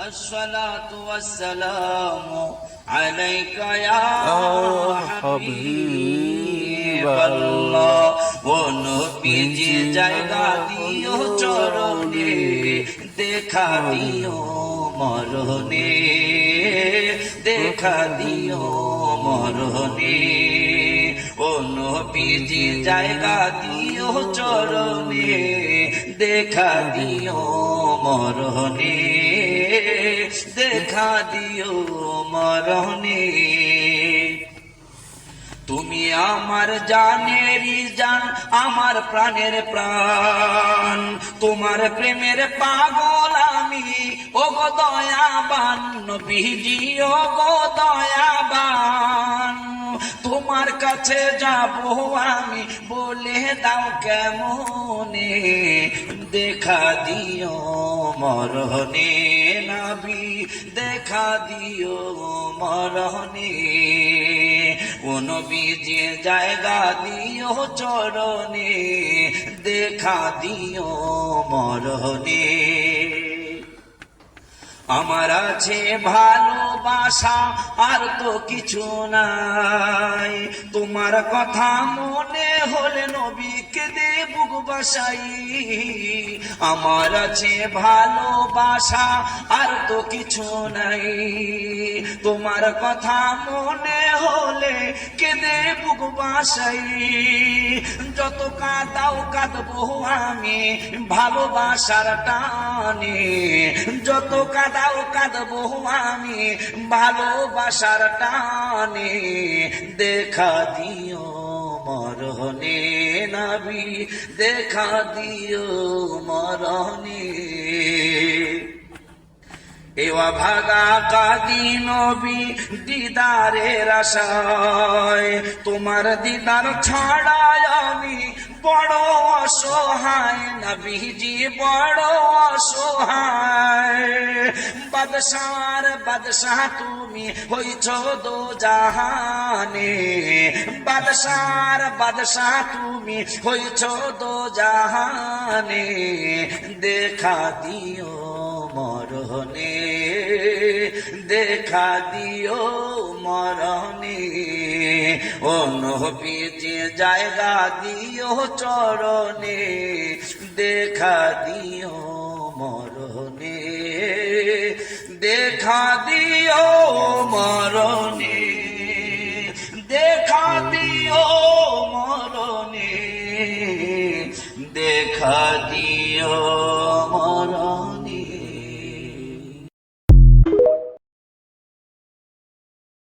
আসসালাতু ওয়াসসালামু আলাইকা ইয়া হাবিবাল্লাহ। ও নবীজি জায়গা দিও চরণে, দেখা দিও মরণে, দেখা দিও মরণে। ও নবীজি জায়গা দিও চরণে, দেখা দিও মরণে, দেখা দিও মরণে। তুমি আমার জানেরই জান, আমার প্রাণের প্রাণ, তোমার প্রেমের পাগল আমি, ও গো দয়াবান নবীজি, ও গো দয়াবান। তোমার কাছে যাব আমি, বলে দাও কেমনে, দেখা দিও মরণে নবী, দেখা দিও মরণে। ও নবীজি জায়গা দিও চরণে, দেখা দিও মরণে। আমার আছে ভালোবাসা আর তো কিছু নাই, তোমার কথা মনে হলে নবীকে দে বুক বাসাই। আমার আছে ভালোবাসা আর তো কিছু নাই, তোমার কথা মনে হলে কেঁদে বুক বাসাই। যত কাঁদাও কাঁদবো আমি ভালোবাসার টানে, যত কাঁদাও কাঁদবো আমি ভালোবাসার টানে। দেখা দিও মরণে নবী, দেখা দিও মরণে। এওয়া ভাগা কাদি নবী দিদারের আশায়, তোমার দিদার ছাড়াই আমি বড় অসহায় নবীজি, বড় অসহায়। বাদশার বাদশাহ তুমি হইছ দো জাহানে, বাদশার বাদশাহ তুমি হইছ দো জাহানে। দেখা দিও মরণে, দেখা দিও মরণে। ও নবীজি জায়গা দিও চরণে, দেখা দিও মরণে, দেখা দিও